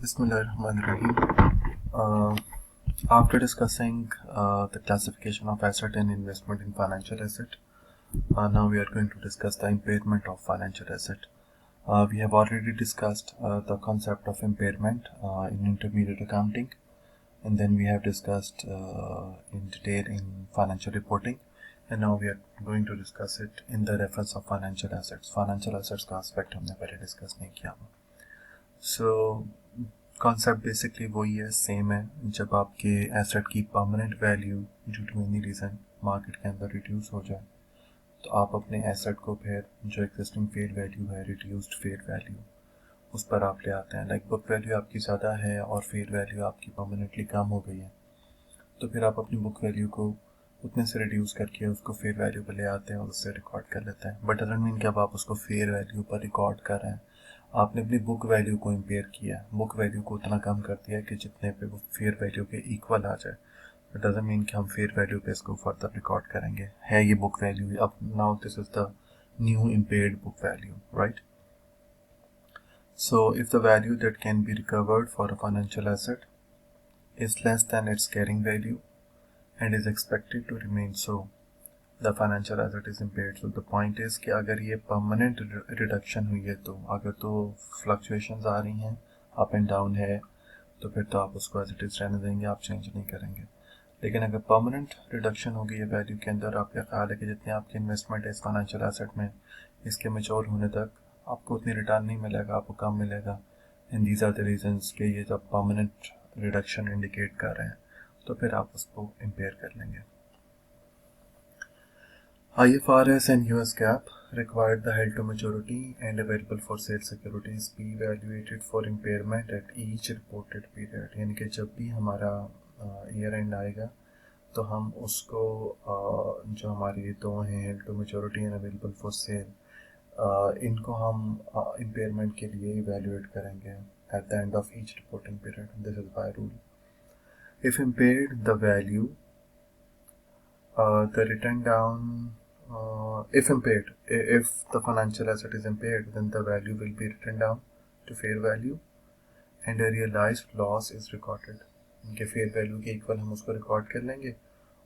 Bismillahirrahmanirrahim. After discussing the classification of asset and investment in financial asset, now we are going to discuss the impairment of financial asset. We have already discussed the concept of impairment in intermediate accounting, and then we have discussed in detail in financial reporting, and now we are going to discuss it in the reference of financial assets. Financial assets का aspect हमने पहले discuss नहीं किया. So concept basically वही है, same है. जब आपके एसेट की permanent value due to any reason market के अंदर रिड्यूस हो जाए, तो आप अपने एसेट को फिर जो एग्जिस्टिंग फेयर वैल्यू है, रिड्यूस्ड फेयर वैल्यू, उस पर आप ले आते हैं. लाइक बुक वैल्यू आपकी ज़्यादा है और फेयर वैल्यू आपकी परमानेंटली कम हो गई है, तो फिर आप अपनी बुक वैल्यू को उतने से रिड्यूस करके उसको फेयर वैल्यू पर ले आते हैं और उससे रिकॉर्ड कर लेते हैं. बट डजंट मीन कि अब आप उसको फेयर वैल्यू पर रिकॉर्ड कर रहे हैं. आपने अपनी बुक वैल्यू को इम्पेयर किया, बुक वैल्यू को उतना कम कर दिया कि जितने पे वो फेयर वैल्यू के इक्वल आ जाए. इट डजंट मीन कि हम फेयर वैल्यू पे इसको फर्दर रिकॉर्ड करेंगे. है ये बुक वैल्यू, अब now this is the new impaired book value, right? So if the value that can be recovered for a financial asset is less than it's carrying value and is expected to remain so, the financial asset is impaired. So the point is कि अगर ये permanent reduction हुई है, तो अगर तो fluctuations आ रही हैं, up and down है, तो फिर तो आप उसको as it is रहने देंगे, आप change नहीं करेंगे. लेकिन अगर permanent reduction होगी है वैल्यू के अंदर, आपका ख्याल है कि जितनी आपकी इन्वेस्टमेंट है इस फाइनेंशियल एसेट में, इसके मेच्योर होने तक आपको उतनी रिटर्न नहीं मिलेगा, आपको कम मिलेगा. And these are the reasons कि ये जब परमानेंट रिडक्शन इंडिकेट कर रहे हैं, तो फिर आप उसको इम्पेयर कर लेंगे. IFRS and US GAAP required the held to maturity and available for sale securities be evaluated for impairment at each reported period. यानी कि जब भी हमारा ईयर एंड आएगा, तो हम उसको जो हमारी दो हैं held to maturity and available for sale, इनको हम इम्पेयरमेंट के लिए इवेल्युएट करेंगे at the end of each reporting period. This is by rule. If impaired, the value, the written down, if impaired, if the financial asset is impaired, then the value will be written down to fair value and a realized loss is recorded. इनके fair value के equal हम उसको record कर लेंगे,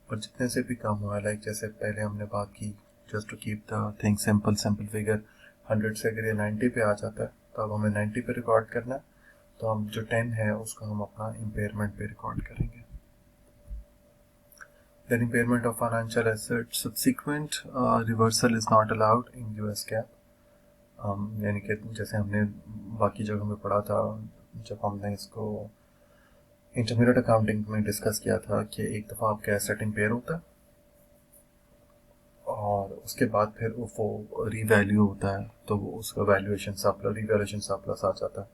और जितने से भी कम हुआ, लाइक जैसे पहले हमने बात की, just to keep the thing simple figure, 100 से अगर ये 90 पे आ जाता है, तो अब हमें 90 पे रिकॉर्ड करना है, तो हम जो 10 है उसको हम अपना इम्पेयरमेंट पे रिकॉर्ड करेंगे. Then impairment of financial assets, subsequent reversal is not allowed in US GAAP. यानी कि जैसे हमने बाकी जगह में पढ़ा था, जब हमने इसको इंटरमीडिएट अकाउंटिंग में डिस्कस किया था कि एक दफ़ा आपका एसेट इम्पेयर होता है और उसके बाद फिर वो रीवैल्यू होता है, तो वो उसका वैल्यूएशन सरप्लस, रीवैल्यूएशन सरप्लस आ जाता है.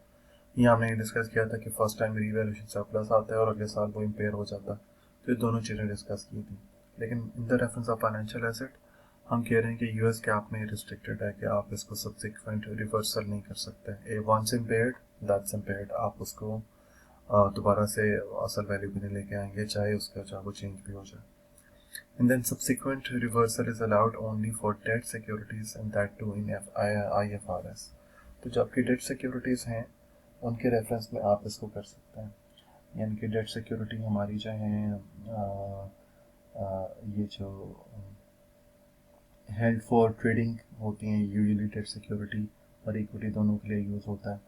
यहाँ हमने डिस्कस किया था कि फर्स्ट टाइम रीवैल्यूएशन सरप्लस आता है और अगले साल वो इम्पेयर हो जाता है. तो ये दोनों चीज़ें डिस्कस की थी. लेकिन in the reference of financial asset हम कह रहे हैं कि यूएस GAAP में रिस्ट्रिक्टेड है कि आप इसको सब्सिक्वेंट रिवर्सल नहीं कर सकते. ए वंस इम्पेयर्ड दैट्स इम्पेयर्ड, आप उसको दोबारा से असल वैल्यू भी नहीं लेके आएंगे, चाहे वो चेंज भी हो जाए. And then subsequent reversal is allowed only for debt securities and that too in IFRS. तो जो आपकी डेट सिक्योरिटीज़ हैं उनके रेफरेंस में आप इसको कर सकते हैं. यानी कि डेट सिक्योरिटी हमारी जो हैं ये जो हेल्ड फॉर ट्रेडिंग होती हैं, यूजुअली डेट सिक्योरिटी और इक्विटी दोनों के लिए यूज़ होता है.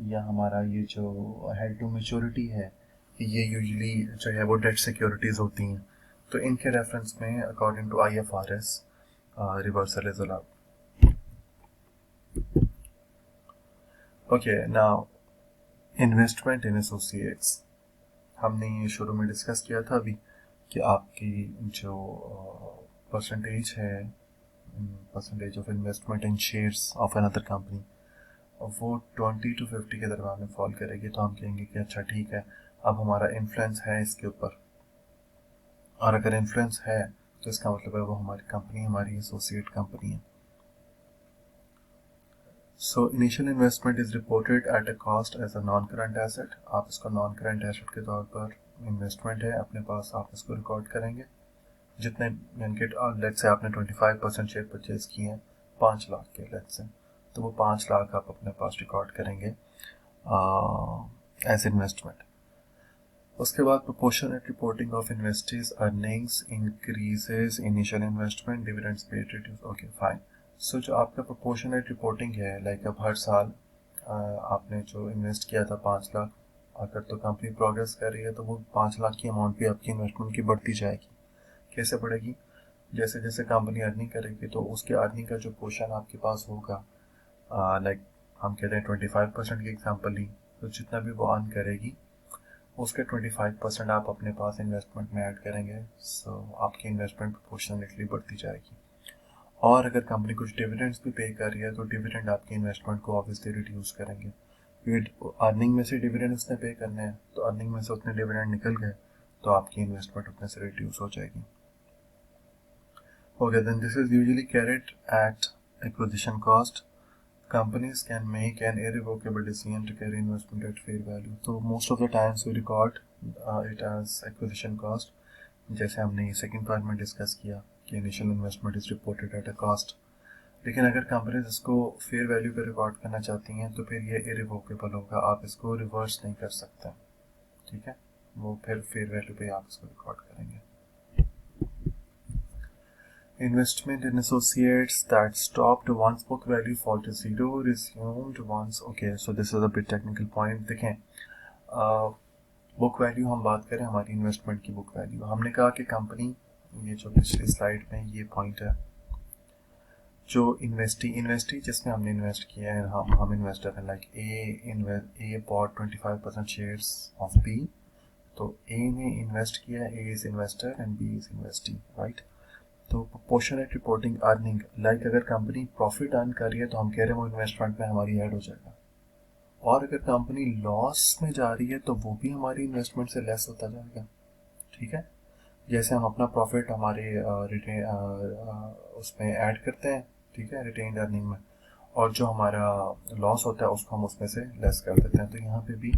या हमारा ये जो हेल्ड टू मैच्योरिटी है, ये यूजुअली जो है वो डेट सिक्योरिटीज़ होती हैं. तो इनके रेफरेंस में according to IFRS reversal is allowed. Okay, now investment in associates. हमने ये शुरू में डिस्कस किया था अभी कि आपकी जो परसेंटेज है, percentage of investment in shares of another company, वो 20 to 50 के दरम्यान में फॉल करेगी. तो हम कहेंगे कि अच्छा ठीक है, अब हमारा इन्फ्लुएंस है इसके ऊपर, और अगर इन्फ्लुएंस है तो इसका मतलब है वो हमारी कंपनी, हमारी एसोसिएट कंपनी है. So initial investment is reported at a cost as a non current asset. आप इसको नॉन करंट एसेट के तौर पर इन्वेस्टमेंट है अपने पास, आप इसको रिकॉर्ड करेंगे. जितने लेट्स से आपने 25% शेयर परचेज किए हैं 5 लाख के, लेट्स से, तो वो 5 लाख आप अपने पास रिकॉर्ड करेंगे एज इन्वेस्टमेंट। उसके बाद proportionate reporting of investee's earnings increases initial investment dividends paid reduce. Okay fine. So जो आपका प्रोपोर्शनेट रिपोर्टिंग है, लाइक अब हर साल आपने जो इन्वेस्ट किया था 5 लाख, अगर तो कंपनी प्रोग्रेस कर रही है तो वो 5 लाख की अमाउंट भी आपकी इन्वेस्टमेंट की बढ़ती जाएगी। कैसे बढ़ेगी? जैसे जैसे कंपनी अर्निंग करेगी तो उसके अर्निंग का जो पोर्शन आपके पास होगा, लाइक हम कहते हैं 25% की एग्जाम्पल ली, तो जितना भी वो अर्न करेगी उसके 25% आप अपने पास इन्वेस्टमेंट में ऐड करेंगे। सो आपकी इन्वेस्टमेंट प्रोपोर्शनेटली बढ़ती जाएगी। और अगर कंपनी कुछ डिविडेंड्स भी पे कर रही है तो डिविडेंड आपकी इन्वेस्टमेंट को ऑब्वियसली रिड्यूस करेंगे, क्योंकि अर्निंग में से डिविडेंड उसने पे करने हैं, तो अर्निंग में से उतने डिविडेंड निकल गए तो आपकी इन्वेस्टमेंट उतने से रिड्यूस हो जाएगी। Okay, then this is usually carried at acquisition cost. Companies can make an irrevocable decision to carry investment at fair value. So most of the times we record it as acquisition cost. जैसे हमने second part में discuss किया कि initial investment is reported at a cost, लेकिन अगर companies इसको fair value पे record करना चाहती हैं तो फिर ये इरिवोकेबल होगा, आप इसको रिवर्स नहीं कर सकते। ठीक है, वो फिर फेयर वैल्यू पे आप इसको रिकॉर्ड करेंगे। Investment in associates that stopped once book value fall to zero, resumed once. Okay, so this is a bit technical point. देखें, बुक वैल्यू हम बात करें हमारी इन्वेस्टमेंट की बुक वैल्यू। हमने कहा कि कंपनी, ये जो पिछली स्लाइड में ये पॉइंट है, जो इन्वेस्टी जिसमें हमने इन्वेस्ट किया है, हम इन्वेस्टर हैं, like A bought 25% shares of B, तो ए ने इन्वेस्ट किया, A is investor and B is investee, right. तो प्रोपोर्शनेट रिपोर्टिंग अर्निंग, लाइक अगर कंपनी प्रॉफिट अर्न कर रही है तो हम कह रहे हैं वो इन्वेस्टमेंट में हमारी ऐड हो जाएगा, और अगर कंपनी लॉस में जा रही है तो वो भी हमारी इन्वेस्टमेंट से लेस होता जाएगा। ठीक है, जैसे हम अपना प्रॉफिट हमारे उसमें ऐड करते हैं, ठीक है, रिटेन्ड अर्निंग में, और जो हमारा लॉस होता है उसको हम उसमें से लेस कर देते हैं। तो यहाँ पे भी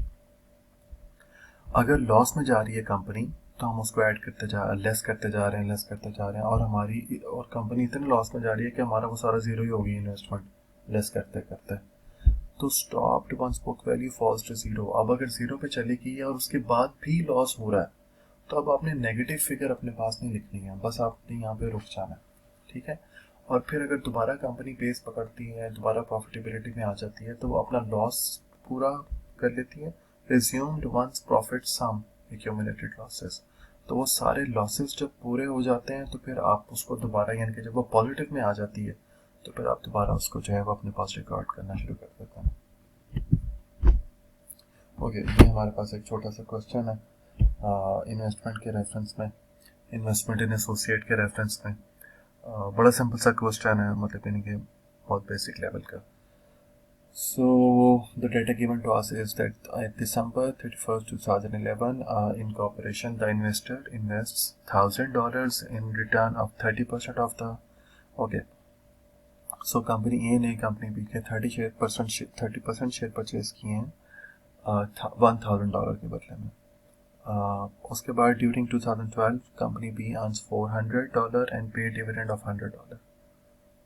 अगर लॉस में जा रही है कंपनी तो हम उसको ऐड करते लेस करते जा रहे हैं, और कंपनी इतने लॉस में जा रही है कि हमारा वो सारा जीरो ही हो गई इन्वेस्टमेंट लेस करते करते। तो stopped once book value falls to zero. अब अगर जीरो पे चली गई है और उसके बाद भी लॉस हो रहा है तो अब आपने नेगेटिव फिगर अपने पास नहीं लिखनी है, बस आपने यहाँ पे रुक जाना है। ठीक है, और फिर अगर दोबारा कंपनी पेस पकड़ती है, दोबारा प्रॉफिटेबिलिटी में आ जाती है, तो वो अपना लॉस पूरा कर लेती है। रिज्यूम्ड वंस प्रॉफिट सम एक्यूमुलेटेड लॉसेस, तो वो सारे लॉसेस जब पूरे हो जाते हैं तो फिर आप उसको दोबारा, यानी कि जब वो पॉजिटिव में आ जाती है तो फिर आप दोबारा उसको जो है वो अपने पास रिकॉर्ड करना शुरू कर देते हैं। ओके, ये हमारे पास एक छोटा सा क्वेश्चन है इन्वेस्टमेंट के रेफरेंस में, इन्वेस्टमेंट इन एसोसिएट के रेफरेंस में। बड़ा सिंपल सा क्वेश्चन है, मतलब यानी कि बहुत बेसिक लेवल का। So the data given to us is that at December 31st, 2011, incorporation, the investor invests $1,000 in return of 30% of the, okay. So company A ने कंपनी बी के 30% शेयर परचेज किए हैं $1,000 के बदले में। उसके बाद during 2012 company B earns $400 and pay dividend of $100।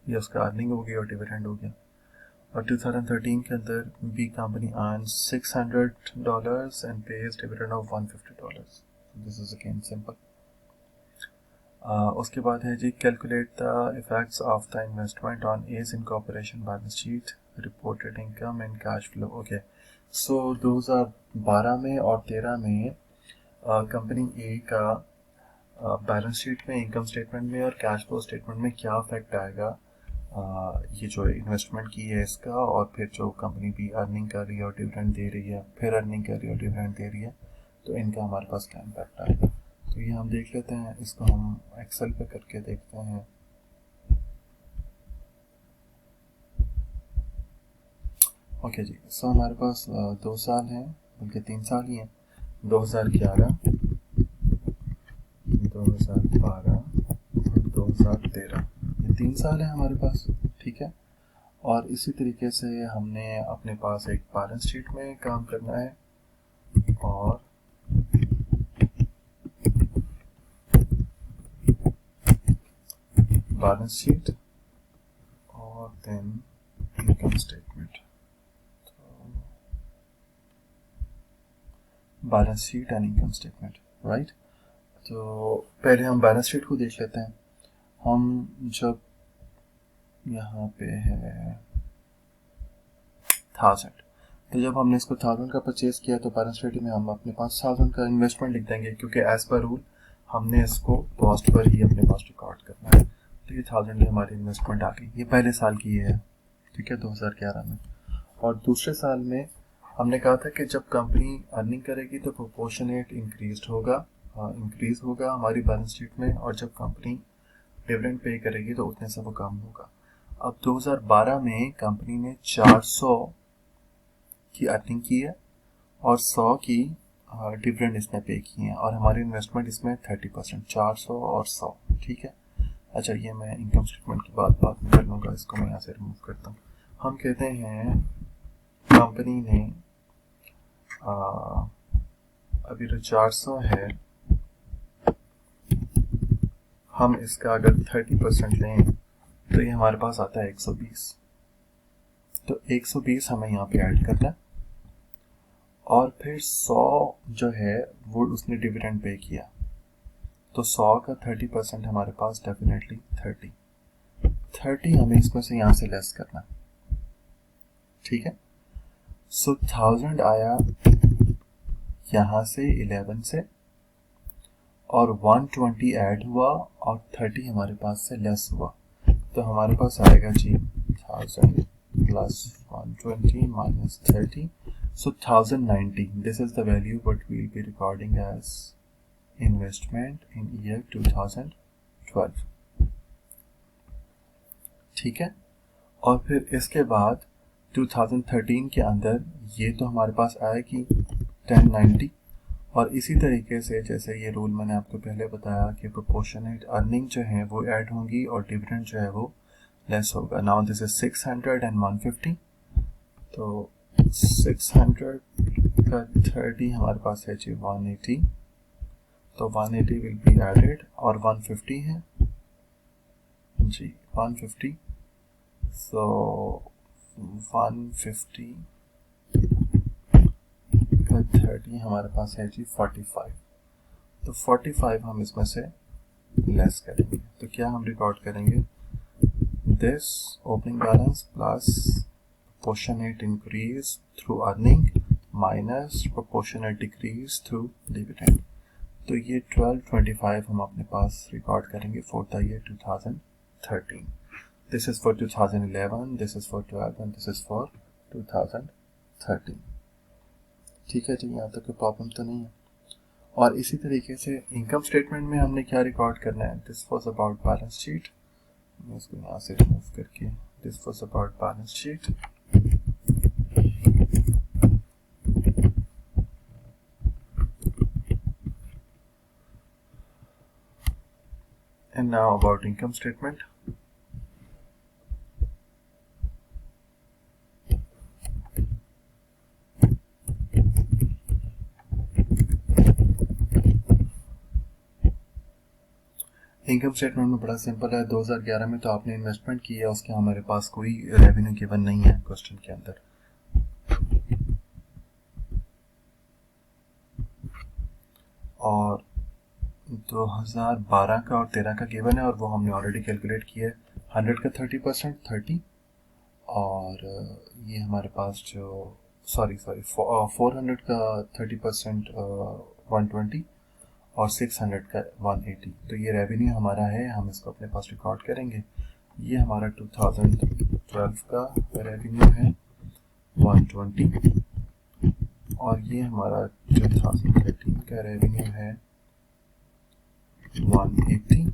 ये उसका अर्निंग हो गई और डिविडेंड हो गया। और 2013 के अंदर B company earns $600 and pays dividend of $150। This is again simple. उसके बाद है जी, calculate the effects of the investment on A's incorporation balance sheet, reported income and cash flow. Okay, so 2012 में और 13 में कंपनी ए का balance sheet में, income statement में और कैश फ्लो स्टेटमेंट में क्या इफेक्ट आएगा, ये जो इन्वेस्टमेंट की है इसका, और फिर जो कंपनी भी अर्निंग कर रही है और डिविडेंड दे रही है, फिर अर्निंग कर रही है और डिविडेंड दे रही है, तो इनका हमारे पास क्या इम्पैक्ट आएगा। तो ये हम देख लेते हैं, इसको हम एक्सेल पे करके देखते हैं। ओके जी, सो हमारे पास 2 साल हैं, बल्कि 3 साल ही हैं, 2011, 2012 और 2013, ये 3 साल है हमारे पास। ठीक है, और इसी तरीके से हमने अपने पास एक बैलेंस शीट में काम करना है, और बैलेंस शीट और then income statement. Balance sheet and income statement, right. तो पहले हम बैलेंस शीट को देख लेते हैं। हम जब यहाँ पे है 1000, तो जब हमने इसको 1000 का परचेज किया तो बैलेंस शीट में हम अपने पास 1000 का इन्वेस्टमेंट लिख देंगे, क्योंकि एज पर रूल हमने इसको कॉस्ट पर ही अपने पास रिकॉर्ड करना है। तो ये 1000 में हमारी इन्वेस्टमेंट आ गई, ये पहले साल की है, ठीक है, 2011 में। और दूसरे साल में हमने कहा था कि जब कंपनी अर्निंग करेगी तो प्रोपोर्शनेट इंक्रीज होगा हमारी बैलेंस शीट में, और जब कंपनी डिविडेंड पे करेगी तो उतने से वो कम होगा। अब 2012 में कंपनी ने 400 की अर्निंग की है और 100 की डिविडेंड इसने पे की है, और हमारी इन्वेस्टमेंट इसमें 30%, 400 और 100, ठीक है। अच्छा, ये मैं इनकम स्टेटमेंट की बात में कर लूँगा, इसको मैं यहाँ से रिमूव करता हूँ। हम कहते हैं कंपनी ने अभी तो 400 है, हम इसका अगर 30% लें तो ये हमारे पास आता है 120। तो 120 हमें यहाँ पे ऐड करना है, और फिर 100 जो है वो उसने डिविडेंड पे किया, तो 100 का 30% हमारे पास डेफिनेटली 30 हमें इसमें से यहाँ से लेस करना, ठीक है। सो 1000 आया यहाँ से 11 से, और 120 ऐड हुआ और 30 हमारे पास से लेस हुआ, तो हमारे पास आएगा जी 1000 plus 120 minus 30, so 1090. This is the value what we will be recording as investment in year 2012, ठीक है। और फिर इसके बाद 2013 के अंदर ये तो हमारे पास आएगी 1090, और इसी तरीके से जैसे ये रूल मैंने आपको पहले बताया कि प्रोपोर्शनेट अर्निंग जो है वो ऐड होंगी और डिविडेंड जो है वो लेस होगा। नाउ दिस इज 600 एंड 150, तो 600 का 30 हमारे पास है जी 180, तो 180 विल बी एडेड, और 150 है जी 150, सो 150 का 30 हमारे पास है जी 45, तो 45 हम इसमें से लेस करेंगे, तो क्या हम रिकॉर्ड करेंगे, this opening balance plus proportionate increase through earning minus proportionate decrease through dividend, तो ये 1225 हम अपने पास रिकॉर्ड करेंगे for the year 2013। This is for 2011, this is for 12 and this is for 2013, ठीक है जी, यहाँ तक कोई प्रॉब्लम तो नहीं है। और इसी तरीके से इनकम स्टेटमेंट में हमने क्या रिकॉर्ड करना है, this was about balance sheet, मैं इसको यहाँ से रिमूव करके, this was about balance sheet, and now about income statement. Income statement में बड़ा सिंपल है। 2011 में तो आपने इन्वेस्टमेंट की है, उसके हमारे पास कोई रेवेन्यू गिवन नहीं है क्वेश्चन के अंदर। और 2012 का और 13 का गिवन है, और वो हमने ऑलरेडी कैलकुलेट किया है। 100 का 30% 30, और ये हमारे पास जो 400 का 30% 120, और 600 का 180, तो ये रेवेन्यू हमारा है, हम इसको अपने पास रिकॉर्ड करेंगे। ये हमारा 2012 का रेवेन्यू है 120, और ये हमारा 2013 का रेवेन्यू है 180।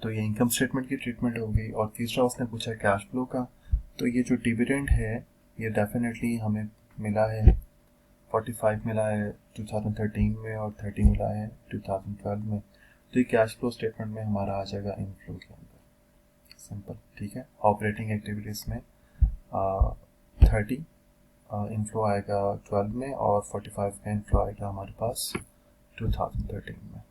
तो ये इनकम स्टेटमेंट की ट्रीटमेंट हो गई। और तीसरा उसने पूछा कैश फ्लो का, तो ये जो डिविडेंड है ये डेफिनेटली हमें मिला है 45 मिला है 2013 में, और 30 मिला है 2012 में, तो ये कैश फ्लो स्टेटमेंट में हमारा आ जाएगा इनफ्लो के अंदर, सिंपल, ठीक है। ऑपरेटिंग एक्टिविटीज़ में 30 इनफ्लो आएगा 12 में, और 45 का इनफ्लो आएगा हमारे पास 2013 में।